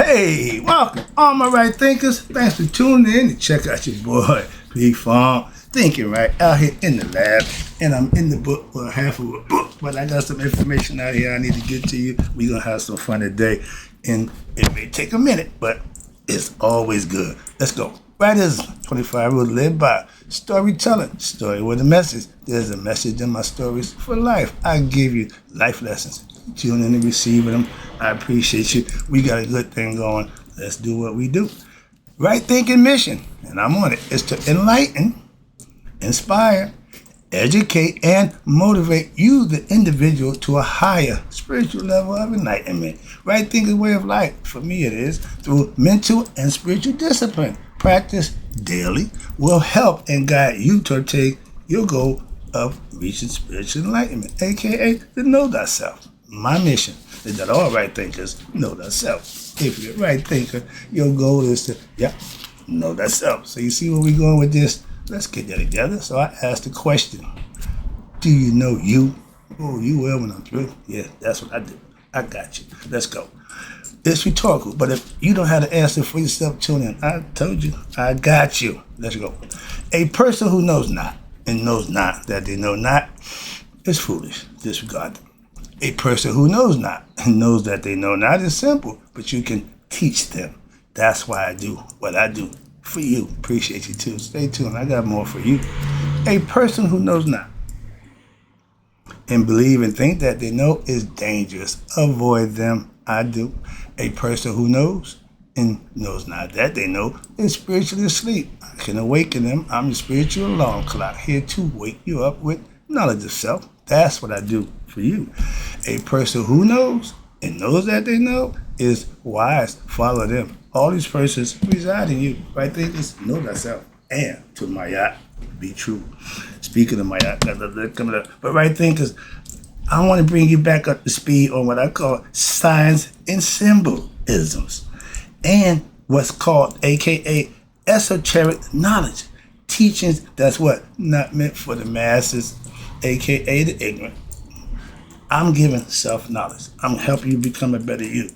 Hey, welcome, all my right thinkers. Thanks for tuning in to check out your boy, Big Farm, thinking right out here in the lab. And I'm in the book, well, half of a book, but I got some information out here I need to get to you. We're going to have some fun today. And it may take a minute, but it's always good. Let's go. Right is 25 rules live by. Storytelling, story with a message. There's a message in my stories for life. I give you life lessons. Tune in and receiving them. I appreciate you. We got a good thing going. Let's do what we do. Right thinking mission, and I'm on it, is to enlighten, inspire, educate, and motivate you, the individual, to a higher spiritual level of enlightenment. Right thinking way of life, for me it is, through mental and spiritual discipline. Practice daily will help and guide you to take your goal of reaching spiritual enlightenment, aka to know thyself. My mission is that all right thinkers know thyself. If you're a right thinker, your goal is to, know thyself. So you see where we're going with this? Let's get that together. So I asked the question, do you know you? Oh, you will when I'm through? Yeah, that's what I do. I got you. Let's go. It's rhetorical, but if you don't have the answer for yourself, tune in. I told you, I got you. Let's go. A person who knows not and knows not that they know not is foolish. Disregard them. A person who knows not and knows that they know not is simple, but you can teach them. That's why I do what I do for you. Appreciate you too. Stay tuned. I got more for you. A person who knows not and believe and think that they know is dangerous. Avoid them. I do. A person who knows and knows not that they know is spiritually asleep. I can awaken them. I'm the spiritual alarm clock here to wake you up with knowledge of self. That's what I do for you. A person who knows and knows that they know is wise. Follow them. All these persons reside in you. Right thinkers, know thyself. And to Mayat, be true. Speaking of Mayat, coming up. But right thinkers, I want to bring you back up to speed on what I call signs and symbolisms and what's called, aka esoteric knowledge. Teachings that's what? Not meant for the masses, aka the ignorant. I'm giving self-knowledge. I'm helping you become a better you.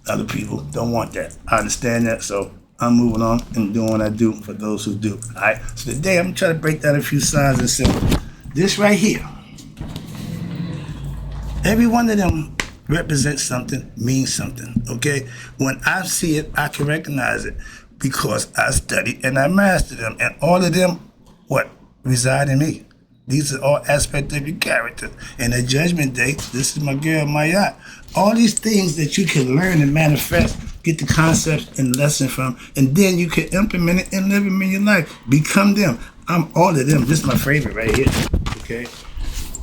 Other people don't want that. I understand that, so I'm moving on and doing what I do for those who do. All right. So today I'm trying to break down a few signs and symbols. This right here, every one of them represents something, means something. Okay. When I see it, I can recognize it because I study and I master them, and all of them, reside in me. These are all aspects of your character. And at Judgment Day, this is my girl, Mayat. All these things that you can learn and manifest, get the concepts and lesson from, and then you can implement it and live them in your life. Become them. I'm all of them. This is my favorite right here. Okay?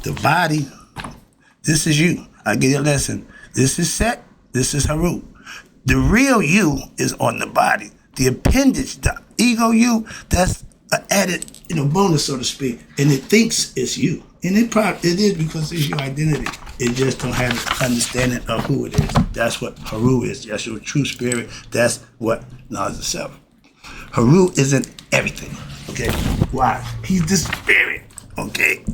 The body, this is you. I give you a lesson. This is Set. This is Haru. The real you is on the body. The appendage, the ego you, that's added, bonus, so to speak, and it thinks it's you, and it is because it's your identity. It just don't have an understanding of who it is. That's what Haru is. That's your true spirit. That's what knowledge of self. Haru isn't everything. Okay, why? He's the spirit. Okay,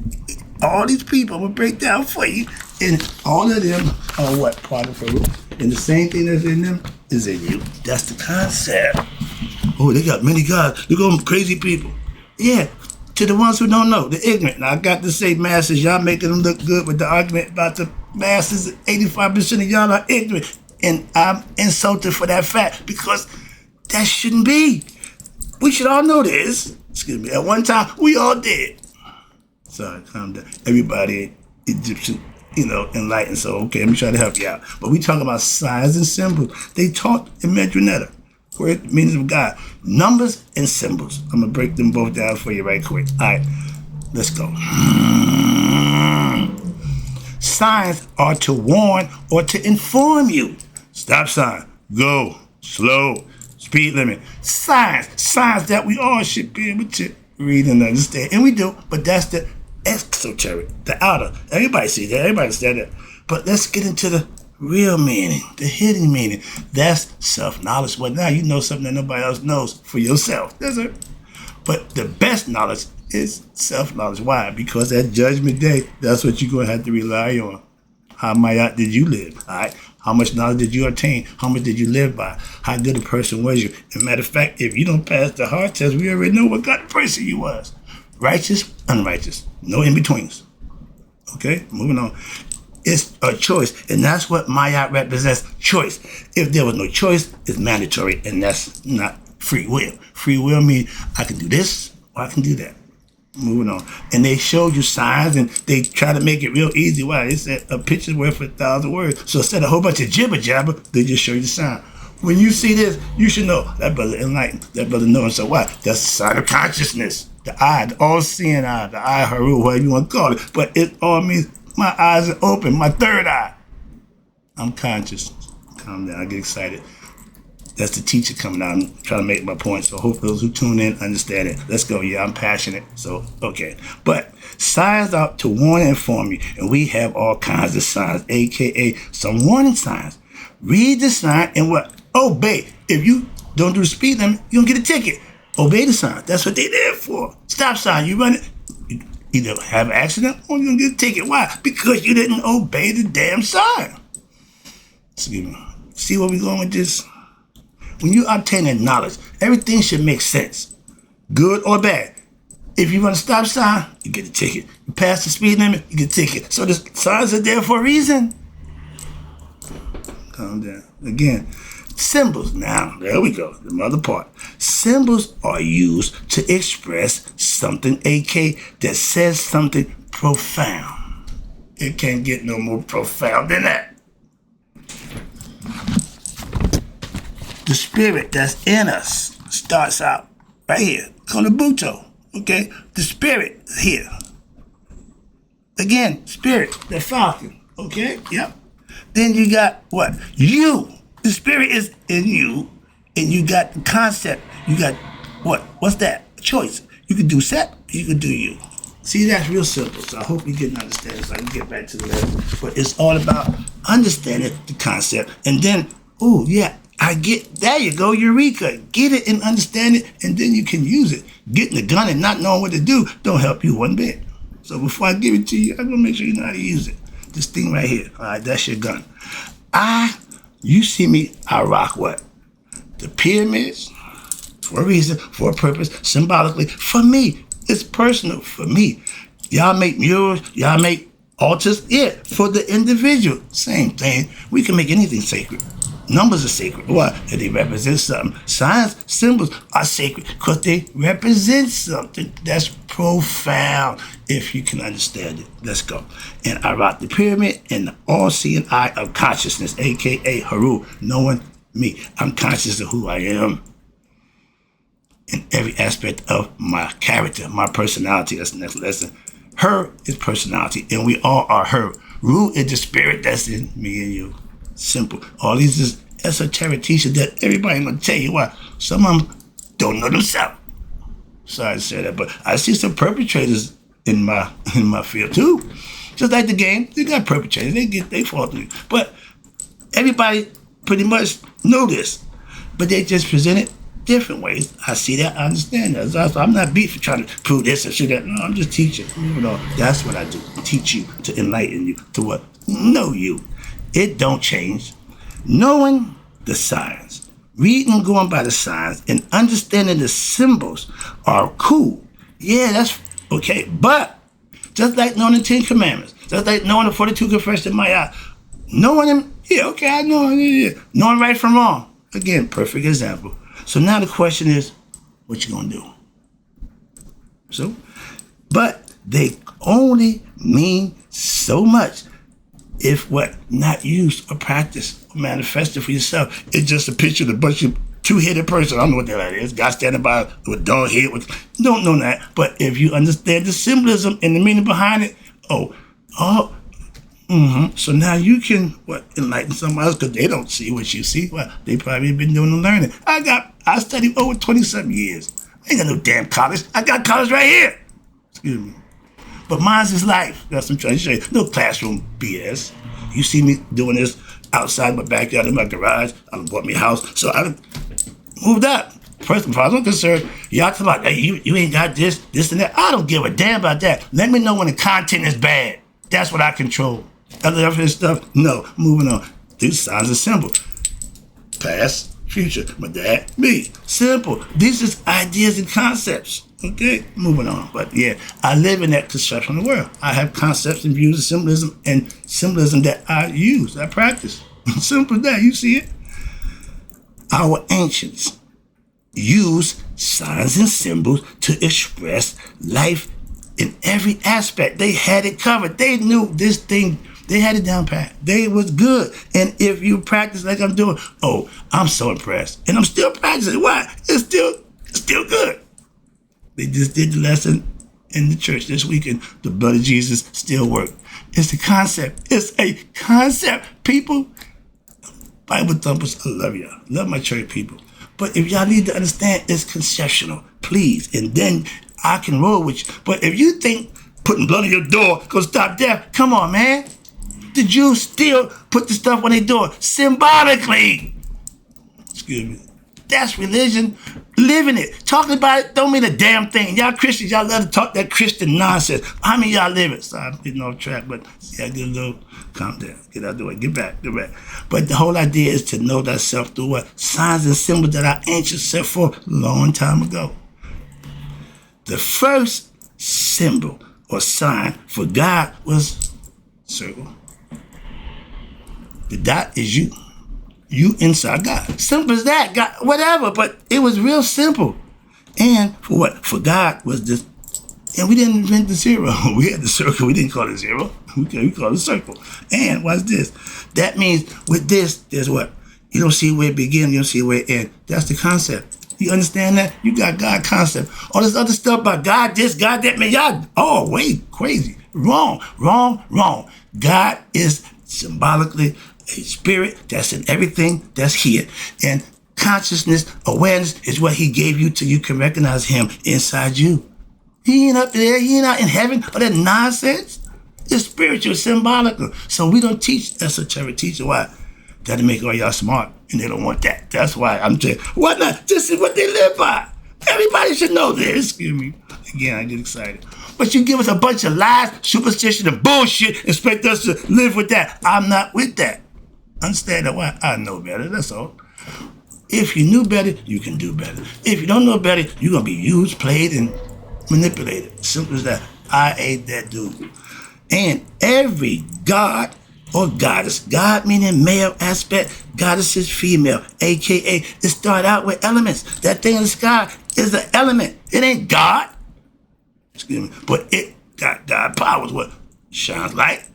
all these people I'm gonna break down for you, and all of them are what part of Haru, and the same thing that's in them is in you. That's the concept. Oh, they got many gods. Look at them crazy people. Yeah, to the ones who don't know, the ignorant. Now, I got to say, masses, y'all making them look good with the argument about the masses. 85% of y'all are ignorant. And I'm insulted for that fact because that shouldn't be. We should all know this. Excuse me. At one time, we all did. Sorry, calm down. Everybody Egyptian, enlightened. So, okay, let me try to help you out. But we talking about signs and symbols. They taught in Medjugorje. Word, meanings of God, numbers and symbols. I'm gonna break them both down for you right quick. All right, let's go. Signs are to warn or to inform you. Stop sign, go, slow, speed limit. Signs that we all should be able to read and understand, and we do. But that's the esoteric, the outer. Everybody sees that. Everybody understands that. But let's get into the real meaning, the hidden meaning. That's self-knowledge. Well, now you know something that nobody else knows for yourself. That's it. But the best knowledge is self-knowledge. Why? Because at Judgment Day, that's what you're going to have to rely on. How Mayat did you live? All right. How much knowledge did you attain? How much did you live by? How good a person was you? As a matter of fact, if you don't pass the heart test, we already know what kind of person you was. Righteous, unrighteous. No in-betweens. Okay, moving on. It's a choice, and that's what Maya represents, choice. If there was no choice, it's mandatory, and that's not free will. Free will means I can do this or I can do that. Moving on. And they showed you signs, and they try to make it real easy. Why? They said a picture's worth 1,000 words. So instead of a whole bunch of jibber jabber, they just show you the sign. When you see this, you should know that brother enlightened. That brother knowing. So what? That's the sign of consciousness. The eye, the all-seeing eye, the eye haru, whatever you want to call it. But it all means my eyes are open, my third eye. I'm conscious. Calm down, I get excited. That's the teacher coming out and trying to make my point. So hope those who tune in understand it. Let's go. Yeah, I'm passionate. So, okay. But signs out to warn and inform you. And we have all kinds of signs, a.k.a. some warning signs. Read the sign and what? Obey. If you don't do the speed limit, you don't get a ticket. Obey the sign. That's what they're there for. Stop sign. You run it. You either have an accident or you're going to get a ticket. Why? Because you didn't obey the damn sign. Excuse me. See where we're going with this? When you obtain knowledge, everything should make sense. Good or bad. If you run a stop sign, you get a ticket. You pass the speed limit, you get a ticket. So the signs are there for a reason. Calm down. Again, symbols. Now, there we go. The mother part. Symbols are used to express something, a.k.a. that says something profound. It can't get no more profound than that. The spirit that's in us starts out right here. Konobuto. Okay? The spirit is here. Again, spirit, the falcon. Okay? Yep. Then you got what? You. The spirit is in you. And you got the concept. You got what? What's that? A choice. You can do set, you can do you. See, that's real simple. So I hope you get an understanding so I can get back to the level. But it's all about understanding the concept. And then, oh, yeah. I get, there you go, Eureka. Get it and understand it, and then you can use it. Getting the gun and not knowing what to do don't help you one bit. So before I give it to you, I'm going to make sure you know how to use it. This thing right here, all right, that's your gun. You see me, I rock what? The pyramids, for a reason, for a purpose, symbolically, for me. It's personal for me. Y'all make murals, y'all make altars, yeah, for the individual. Same thing. We can make anything sacred. Numbers are sacred. Why? They represent something. Signs, symbols are sacred because they represent something that's profound, if you can understand it. Let's go. And I rock the pyramid and the all-seeing eye of consciousness, a.k.a. Haru, knowing me. I'm conscious of who I am in every aspect of my character, my personality. That's the next lesson. Her is personality, and we all are her. Ru is the spirit that's in me and you. Simple. All these is esoteric teachers that everybody gonna tell you why. Some of them don't know themselves. Sorry to say that, but I see some perpetrators in my field too. Just like the game, they got perpetrators. They fall through. But everybody pretty much know this, but they just present it different ways. I see that. I understand that. So I'm not beat for trying to prove this or show that. No, I'm just teaching. You know, that's what I do. Teach you, to enlighten you, to what? Know you. It don't change. Knowing the signs, reading and going by the signs, and understanding the symbols are cool. Yeah, that's okay. But just like knowing the 10 Commandments, just like knowing the 42 Confessions of Maya, knowing them, yeah, okay, I know. Yeah. Knowing right from wrong. Again, perfect example. So now the question is, what you gonna do? So, but they only mean so much if what not used or practiced or manifested for yourself. It's just a picture of a bunch of two-headed person. I don't know what that is. Guy standing by with dog head. Don't know that. But if you understand the symbolism and the meaning behind it, so now you can enlighten somebody else because they don't see what you see. Well, they probably been doing the learning. I studied over 20-something years. I ain't got no damn college. I got college right here. Excuse me. But mine's is life. That's what I'm trying to show you. No classroom BS. You see me doing this outside my backyard in my garage. I bought me a house. So I moved up. First of all, I'm concerned, y'all talking about, hey, you ain't got this, and that. I don't give a damn about that. Let me know when the content is bad. That's what I control. Other stuff, no. Moving on. These signs and symbols. Past, future. My dad, me. Simple. These is ideas and concepts. Okay, moving on. But yeah, I live in that conceptual world. I have concepts and views of symbolism that I use, I practice. Simple as that. You see it? Our ancients use signs and symbols to express life in every aspect. They had it covered. They knew this thing. They had it down pat. They was good. And if you practice like I'm doing, oh, I'm so impressed. And I'm still practicing. Why? It's still good. They just did the lesson in the church this weekend. The blood of Jesus still works. It's a concept. It's a concept. People, Bible thumpers, I love y'all. Love my church people. But if y'all need to understand, it's conceptual, please. And then I can roll with you. But if you think putting blood on your door gonna stop death, come on, man. The Jews still put the stuff on their door symbolically. Excuse me. That's religion. Living it. Talking about it don't mean a damn thing. Y'all Christians, y'all love to talk that Christian nonsense. How many y'all live it? Sorry, I'm getting off track, but yeah, get a little, calm down. Get out of the way. Get back. But the whole idea is to know thyself through what? Signs and symbols that our ancients set forth a long time ago. The first symbol or sign for God was circle. The dot is you. You inside God. Simple as that. God, whatever, but it was real simple. And for what? For God was this. And we didn't invent the zero. We had the circle. We didn't call it zero. We call it circle. And what's this? That means with this, there's what? You don't see where it begins. You don't see where it ends. That's the concept. You understand that? You got God concept. All this other stuff about God this, God that, man, y'all, oh, wait, crazy. Wrong. God is symbolically a spirit that's in everything that's here. And consciousness, awareness is what he gave you till you can recognize him inside you. He ain't up there. He ain't out in heaven. All that nonsense. It's spiritual, symbolical. So we don't teach esoteric teaching. Why? That'll make all y'all smart. And they don't want that. That's why I'm saying, what not? This is what they live by. Everybody should know this. Excuse me. Again, I get excited. But you give us a bunch of lies, superstition, and bullshit, expect us to live with that. I'm not with that. Understand that? Why? I know better. That's all. If you knew better, you can do better. If you don't know better, you're going to be used, played, and manipulated. Simple as that. I ain't that dude. And every god or goddess, God meaning male aspect, goddess is female, a.k.a. it start out with elements. That thing in the sky is an element. It ain't God. Excuse me. But it got God powers. What? Shines light,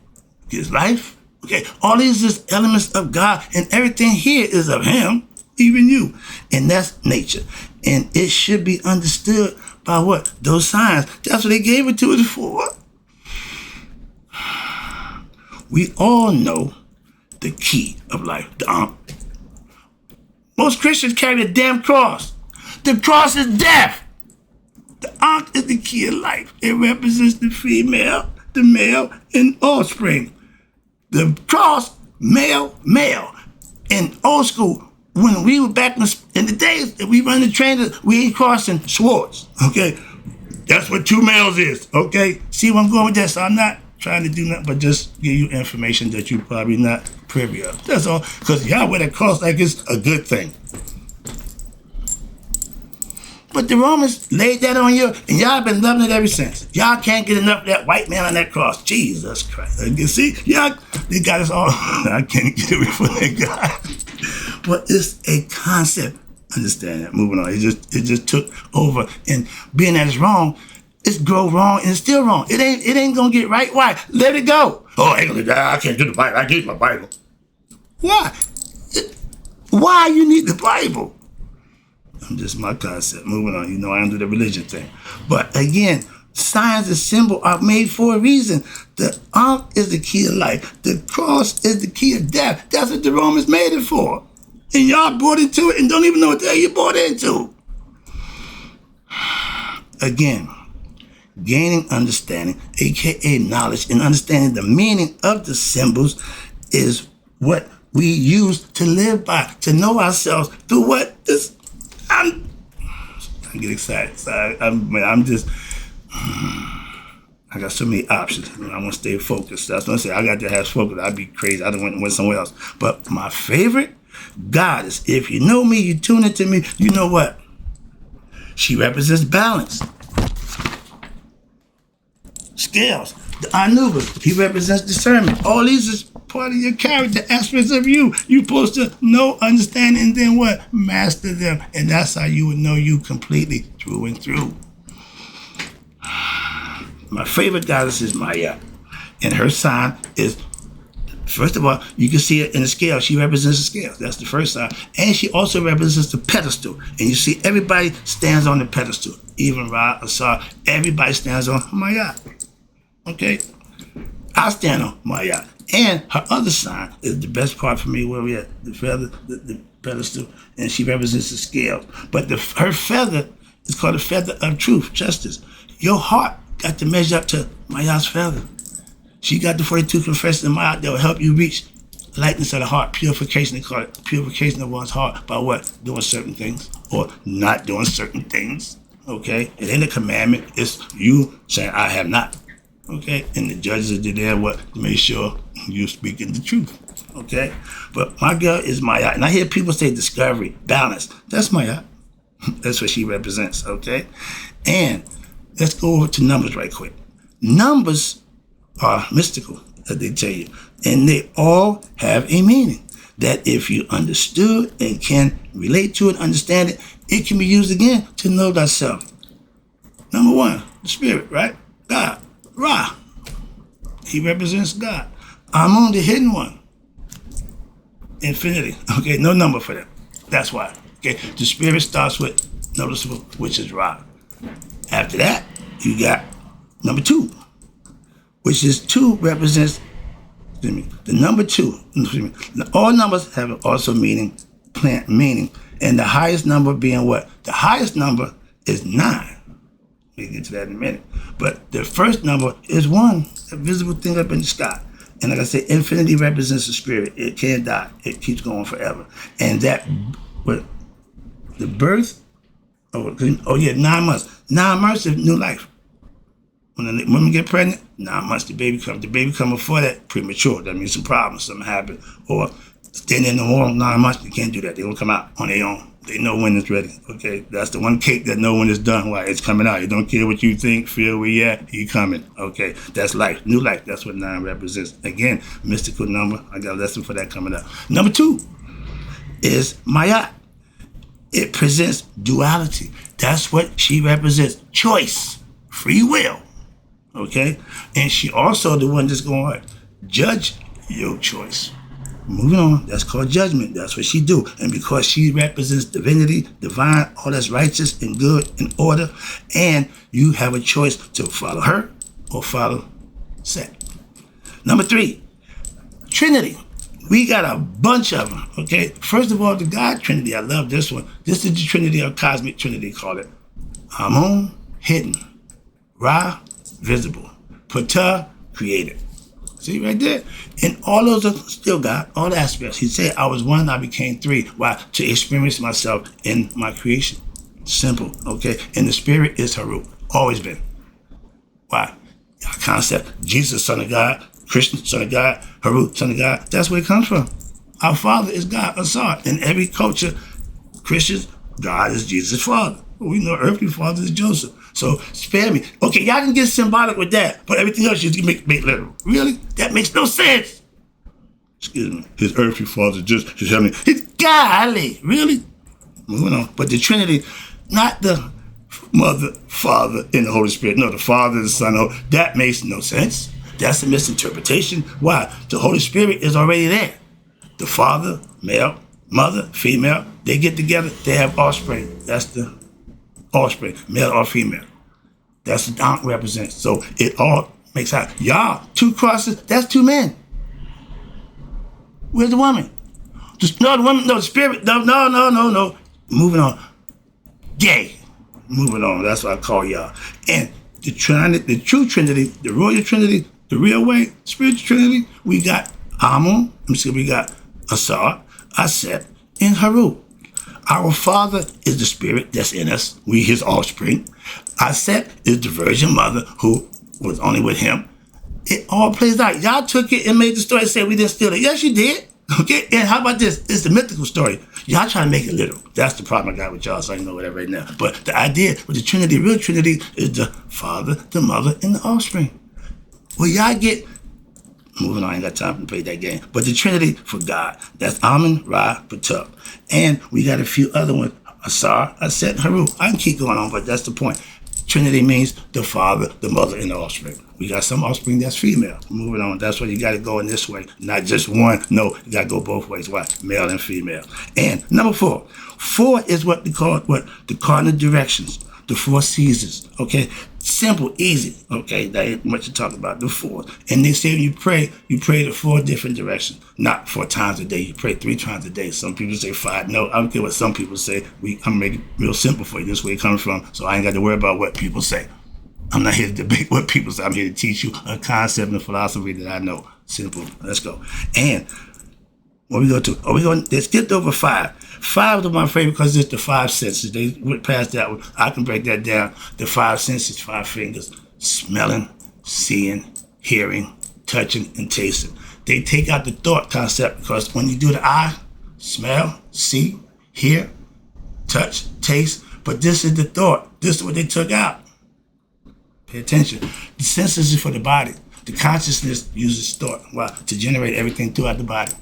gives life. Okay, all these is elements of God, and everything here is of him, even you. And that's nature. And it should be understood by what? Those signs. That's what they gave it to us for. We all know the key of life, the Ankh. Most Christians carry the damn cross. The cross is death. The Ankh is the key of life. It represents the female, the male, and offspring. The cross, male. In old school, when we were back in the days that we run the trains, we ain't crossing swords, okay? That's what two males is, okay? See where I'm going with that? So I'm not trying to do nothing but just give you information that you probably not privy of. That's all, because y'all wear that cross like it's a good thing. But the Romans laid that on you, and y'all been loving it ever since. Y'all can't get enough of that white man on that cross. Jesus Christ. You see, y'all, they got us all. I can't get away from that guy. But it's a concept. Understand that. Moving on. It just took over. And being that it's wrong, it's grow wrong and it's still wrong. It ain't gonna get right. Why? Let it go. Oh, I ain't gonna die. I can't do the Bible. I need my Bible. Why? Why you need the Bible? I'm just my concept. Moving on. You know I don't do the religion thing. But again, signs and symbols are made for a reason. The Ankh is the key of life. The cross is the key of death. That's what the Romans made it for. And y'all bought into it and don't even know what the hell you bought into. Again, gaining understanding, aka knowledge, and understanding the meaning of the symbols is what we use to live by, to know ourselves through what this. I get excited. So I'm just, I I got so many options. I want to stay focused. That's what I say. I got to have focus. I'd be crazy. I don't went somewhere else. But my favorite goddess, if you know me, you tune into me, you know what? She represents balance. Scales, the Anubis, he represents discernment. All these is part of your character, aspects of you. You're supposed to know, understand, and then what? Master them. And that's how you would know you completely through and through. My favorite goddess is Maya. And her sign is, first of all, you can see it in the scale. She represents the scales. That's the first sign. And she also represents the pedestal. And you see everybody stands on the pedestal. Even Ra, Asar, everybody stands on Maya. Okay? I stand on Maya. And her other sign is the best part for me, where we at the feather, the pedestal, and she represents the scales. But her feather is called the feather of truth, justice. Your heart got to measure up to Maya's feather. She got the 42 confessions of Maya that will help you reach lightness of the heart, purification. They call it purification of one's heart by what? Doing certain things or not doing certain things. Okay? It ain't a commandment. It's you saying, I have not. Okay? And the judges are there what? To make sure you're speaking the truth. Okay? But my girl is Maya. And I hear people say discovery, balance. That's Maya. That's what she represents. Okay? And let's go over to numbers right quick. Numbers are mystical, as they tell you. And they all have a meaning that if you understood and can relate to it, understand it, it can be used again to know thyself. Number one, the spirit, right? God, Ra. He represents God. Amun, the hidden one. Infinity. Okay, no number for that. That's why. Okay, the spirit starts with noticeable, which is Ra. After that, you got number two, which is two represents, the number two. All numbers have also meaning, plant meaning, and the highest number being what? The highest number is 9. We'll get to that in a minute. But the first number is 1, a visible thing up in the sky. And like I said, infinity represents the spirit. It can't die. It keeps going forever. And that, the birth, 9 months. 9 months of new life. When the women get pregnant, 9 months the baby comes. The baby comes before that, premature. That means some problems, something happened. Or staying in the womb 9 months, you can't do that. They will come out on their own. They know when it's ready. Okay, that's the one cake that know when it's done. Why? It's coming out. You don't care what you think, feel, where you at, he coming. Okay, that's life, new life. That's what 9 represents. Again, mystical number. I got a lesson for that coming up. Number 2 is Maya. It presents duality. That's what she represents. Choice, free will. Okay, and she also the one that's going to judge your choice. Moving on, that's called judgment. That's what she do. And because she represents divinity, divine, all that's righteous and good and order, and you have a choice to follow her or follow Set. Number 3, Trinity. We got a bunch of them, okay? First of all, the God Trinity. I love this one. This is the Trinity or Cosmic Trinity, call it. Amun, hidden. Ra, visible. Ptah, created. See right there? And all those are still God, all the aspects. He said, I was 1, I became 3. Why? To experience myself in my creation. Simple, okay? And the spirit is Haru, always been. Why? Our concept, Jesus, son of God, Christian, son of God, Haru, son of God. That's where it comes from. Our Father is God, Asar. In every culture, Christians, God is Jesus' Father. We know earthly father is Joseph. So spare me. Okay, y'all can get symbolic with that, but everything else you can make literal. Really? That makes no sense. Excuse me. His earthly father just his heavenly. His golly. Really? Moving on. But the Trinity, not the Mother, Father, and the Holy Spirit. No, the Father, the Son. That makes no sense. That's a misinterpretation. Why? The Holy Spirit is already there. The Father, male, Mother, female, they get together, they have offspring. That's the offspring, male or female. That's what Ankh represents. So it all makes out. Y'all, 2 crosses, that's 2 men. Where's the woman? No, the woman, no, the spirit, no. Moving on. Gay. Moving on, that's what I call y'all. And the true Trinity, the royal Trinity, the real way, spiritual Trinity, we got Amun, we got Asar, Aset, and Haru. Our Father is the spirit that's in us. We his offspring. Aset is the Virgin Mother who was only with him. It all plays out. Y'all took it and made the story say we didn't steal it. Yes, you did. Okay, and how about this? It's the mythical story. Y'all trying to make it literal. That's the problem I got with y'all, so I know that right now. But the idea with the Trinity, real Trinity, is the Father, the Mother, and the offspring. Well, y'all get, moving on, I ain't got time to play that game. But the Trinity for God, that's Amun, Ra, Patub. And we got a few other ones. Asar, Aset, Haru. I can keep going on, but that's the point. Trinity means the Father, the Mother, and the offspring. We got some offspring that's female. Moving on. That's why you got to go in this way. Not just one. No, you got to go both ways. Why? Male and female. And number 4. 4 is what we call the cardinal directions. The 4 seasons. Okay? Simple, easy. Okay? That ain't much to talk about. The 4. And they say when you pray the 4 different directions. Not 4 times a day. You pray 3 times a day. Some people say 5. No, I don't care what some people say. I'm making it real simple for you. This is where it comes from. So I ain't got to worry about what people say. I'm not here to debate what people say. I'm here to teach you a concept and philosophy that I know. Simple. Let's go. And what we go to? They skipped over 5. 5 is my favorite because it's the 5 senses. They went past that one. I can break that down. The 5 senses, 5 fingers: smelling, seeing, hearing, touching, and tasting. They take out the thought concept because when you do the eye, smell, see, hear, touch, taste. But this is the thought. This is what they took out. Pay attention. The senses is for the body. The consciousness uses thought. Why? To generate everything throughout the body.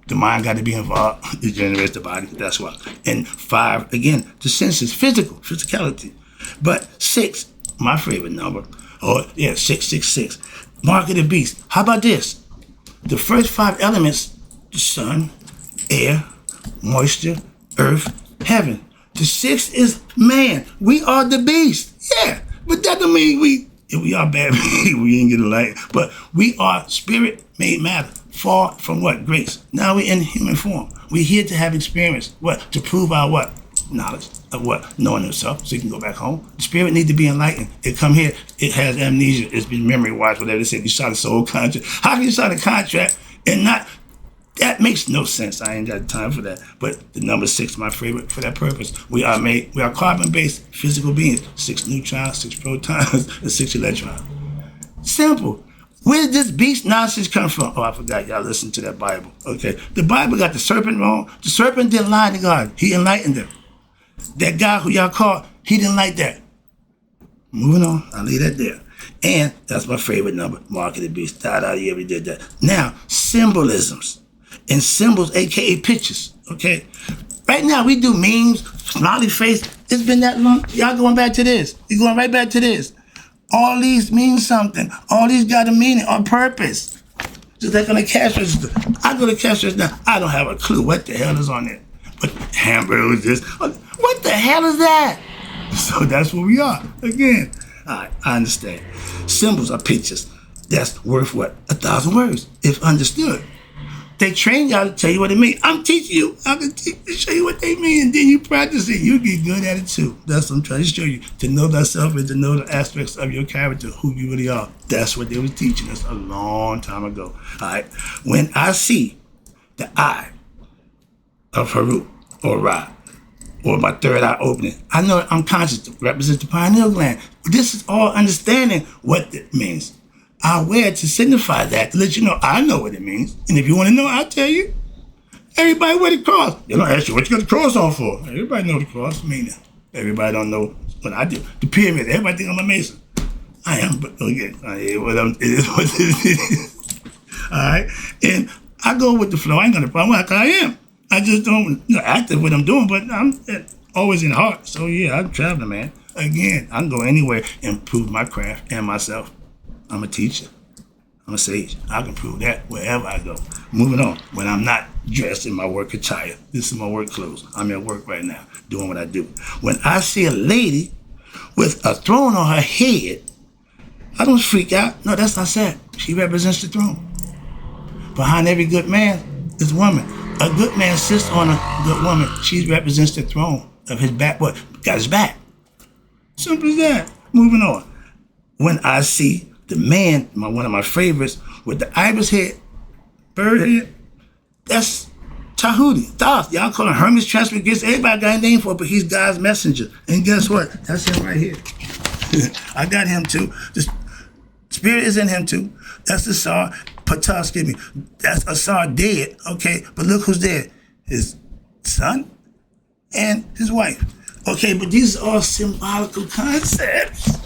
The mind got to be involved. It generates the body. That's why. And 5, again, the senses, physicality. But 6, my favorite number. 666. Mark of the beast. How about this? The first 5 elements: the sun, air, moisture, earth, heaven. The 6th is man. We are the beast. Yeah. But that don't mean we are bad. We ain't get alike. But we are spirit made matter. Far from what? Grace. Now we're in human form. We're here to have experience. What? To prove our what? Knowledge of what? Knowing himself, so you can go back home. The spirit needs to be enlightened. It come here, it has amnesia, it's been memory wise, whatever they said. You signed a soul contract. How can you sign a contract and not? That makes no sense. I ain't got time for that. But the number 6, my favorite for that purpose. We are carbon-based physical beings. 6 neutrons, 6 protons, and 6 electrons. Simple. Where did this beast nonsense come from? Oh, I forgot. Y'all listen to that Bible. Okay. The Bible got the serpent wrong. The serpent didn't lie to God. He enlightened him. That guy who y'all called, he didn't like that. Moving on. I'll leave that there. And that's my favorite number. Mark of the beast. You already did that. Now, symbolisms. And symbols, a.k.a. pictures. Okay. Right now, we do memes, smiley face. It's been that long. Y'all going back to this. You're going right back to this. All these mean something. All these got a meaning on purpose. Just like on the cash register. I go to cash register now. I don't have a clue what the hell is on there. But hamburger is this. What the hell is that? So that's where we are. Again. All right, I understand. Symbols are pictures. That's worth what? 1,000 words, if understood. They train y'all to tell you what it means. I'm teaching you. I can show you what they mean, and then you practice it. You'll get good at it too. That's what I'm trying to show you. To know thyself and to know the aspects of your character, who you really are. That's what they were teaching us a long time ago. All right. When I see the eye of Haru or Ra, or my third eye opening, I know I'm conscious. It represents the pineal gland. This is all understanding what it means. I wear it to signify that, to let you know I know what it means. And if you want to know, I'll tell you. Everybody wear the cross. They don't ask you what you got the cross on for. Everybody know the cross meaning. Everybody don't know what I do. The pyramid. Everybody think I'm a Mason. I am, but again, it is what it is. All right, and I go with the flow. I ain't gonna problem like I am. I just don't act what I'm doing, but I'm always in heart. So yeah, I'm traveling, man. Again, I can go anywhere and prove my craft and myself. I'm a teacher. I'm a sage. I can prove that wherever I go. Moving on. When I'm not dressed in my work attire. This is my work clothes. I'm at work right now, doing what I do. When I see a lady with a throne on her head, I don't freak out. No, that's not sad. She represents the throne. Behind every good man is a woman. A good man sits on a good woman. She represents the throne of his back. What? Got his back. Simple as that. Moving on. When I see the man, one of my favorites, with the ibis head, bird head, that's Tahuti, Thoth. Y'all call him Hermes Trismegistus. Everybody got a name for it, but he's God's messenger. And guess what? That's him right here. I got him too. Just Spirit is in him too. That's Asar, Patah, excuse me. That's Asar dead, okay? But look who's dead. His son and his wife. Okay, but these are all symbolical concepts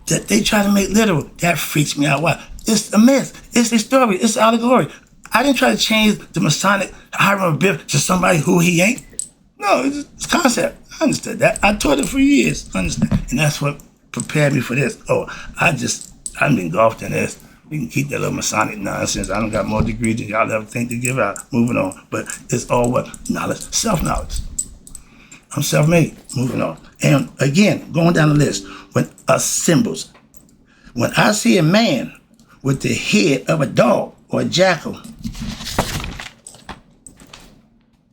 that they try to make literal. That freaks me out. Why? It's a myth. It's a story. It's allegory. I didn't try to change the Masonic Hiram Abiff to somebody who he ain't. No, it's concept. I understood that. I taught it for years. Understand? And that's what prepared me for this. Oh, I'm engulfed in this. We can keep that little Masonic nonsense. I don't got more degrees than y'all ever think to give out. Moving on. But it's all what? Knowledge. Self-knowledge. I'm self-made. Moving on. And again, going down the list. When symbols. When I see a man with the head of a dog or a jackal,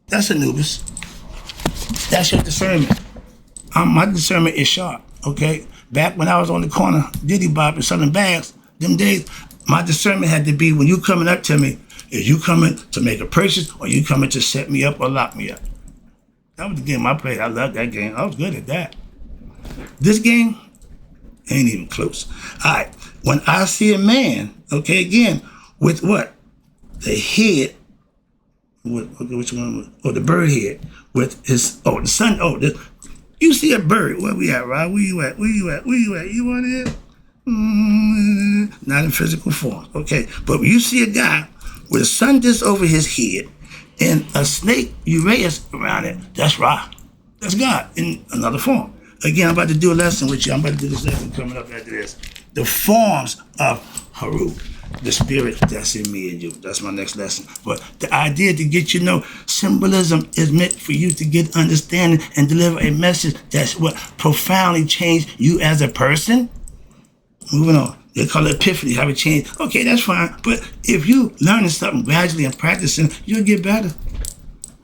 that's Anubis. That's your discernment. My discernment is sharp, okay? Back when I was on the corner, Diddy Bop and selling bags, them days, my discernment had to be when you coming up to me, is you coming to make a purchase or you coming to set me up or lock me up? That was the game I played. I loved that game. I was good at that. This game ain't even close. All right, when I see a man, okay, again, with what? The head, which one? Oh, the bird head with his, the sun, you see a bird. Where we at, Rob? Where you at? You want it? Not in physical form, okay. But when you see a guy with a sun disk over his head and a snake Uranus around it, that's Ra. That's God in another form. Again, I'm about to do a lesson with you. I'm about to do this lesson coming up after this. The forms of Haru, the spirit that's in me and you. That's my next lesson. But the idea to get you to know symbolism is meant for you to get understanding and deliver a message that's what profoundly changed you as a person. Moving on. They call it epiphany, have it change. Okay, that's fine. But if you learning something gradually and practicing, you'll get better.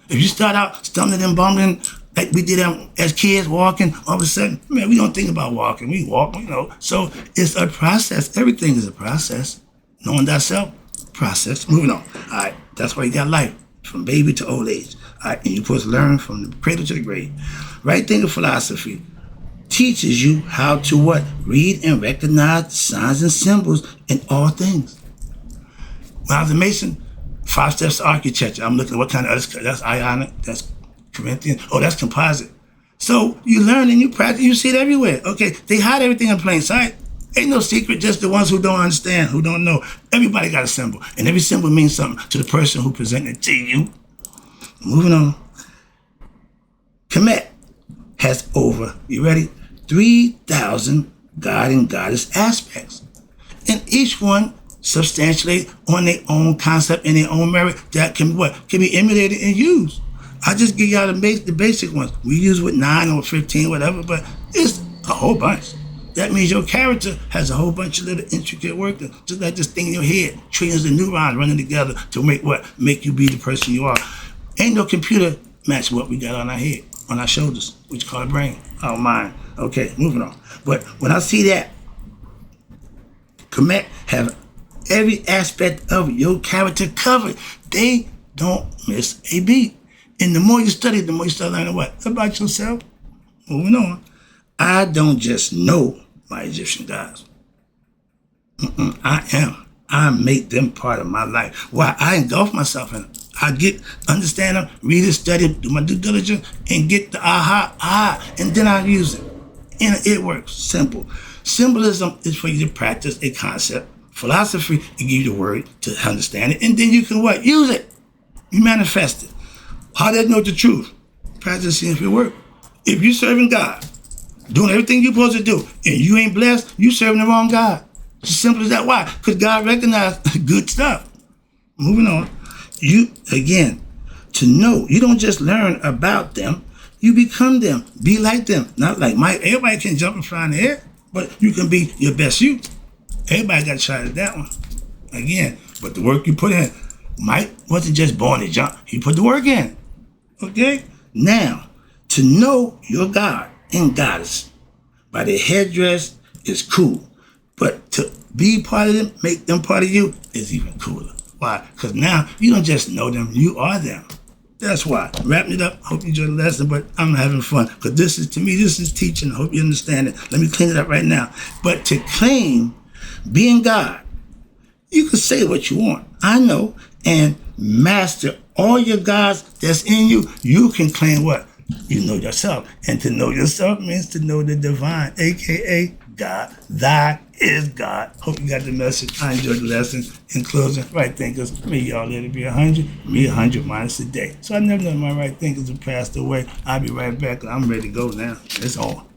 If you start out stumbling and bumbling, like we did as kids, walking, all of a sudden, man, we don't think about walking. We walk, So it's a process. Everything is a process. Knowing thyself, process. Moving on. All right, that's why you got life, from baby to old age. All right, and you're supposed to learn from the cradle to the grave. Right thinking philosophy teaches you how to what? Read and recognize signs and symbols in all things. When I was a Mason, 5 steps to architecture. I'm looking at what kind of others. That's Ionic, that's Corinthian. Oh, that's composite. So you learn and you practice, you see it everywhere. Okay, they hide everything in plain sight. Ain't no secret, just the ones who don't understand, who don't know. Everybody got a symbol, and every symbol means something to the person who presented it to you. Moving on. Kemet has over, you ready? 3,000 God and Goddess aspects. And each one substantiate on their own concept and their own merit that can be emulated and used. I just give y'all the basic ones. We use with 9 or 15, whatever, but it's a whole bunch. That means your character has a whole bunch of little intricate work, just like this thing in your head, trillions of neurons running together to make you be the person you are. Ain't no computer match what we got on our head, on our shoulders, which call the brain, our mind. Okay, moving on. But when I see that, Kemet have every aspect of your character covered. They don't miss a beat. And the more you study, the more you start learning what? About yourself. Moving on. I don't just know my Egyptian gods. I make them part of my life. Why? I engulf myself in them. I understand them, read it, study it, do my due diligence, and get the and then I use it. And it works. Simple. Symbolism is for you to practice a concept. Philosophy, it gives you the word to understand it, and then you can use it. You manifest it. How do you know the truth? Practice seeing if it works. If you're serving God, doing everything you're supposed to do, and you ain't blessed, you serving the wrong God. It's as simple as that. Why? Because God recognized good stuff. Moving on. To know, you don't just learn about them, you become them. Be like them. Not like Mike. Everybody can jump and fly in the air, but you can be your best you. Everybody got a shot at that one. Again, but the work you put in. Mike wasn't just born to jump. He put the work in. Okay? Now, to know your God and Goddess by their headdress is cool. But to be part of them, make them part of you, is even cooler. Why? Because now you don't just know them, you are them. That's why. Wrapping it up, hope you enjoyed the lesson, but I'm having fun. Because this is teaching. I hope you understand it. Let me clean it up right now. But to claim Being God, you can say what you want. I know. And master all your gods that's in you. You can claim what? You know yourself. And to know yourself means to know the divine, a.k.a. God. Thy is God. Hope you got the message. I enjoyed the lesson. In closing, right thinkers, may y'all let it be 100, me 100 minus a day. So I never know my right thinkers have passed away. I'll be right back. I'm ready to go now. It's on.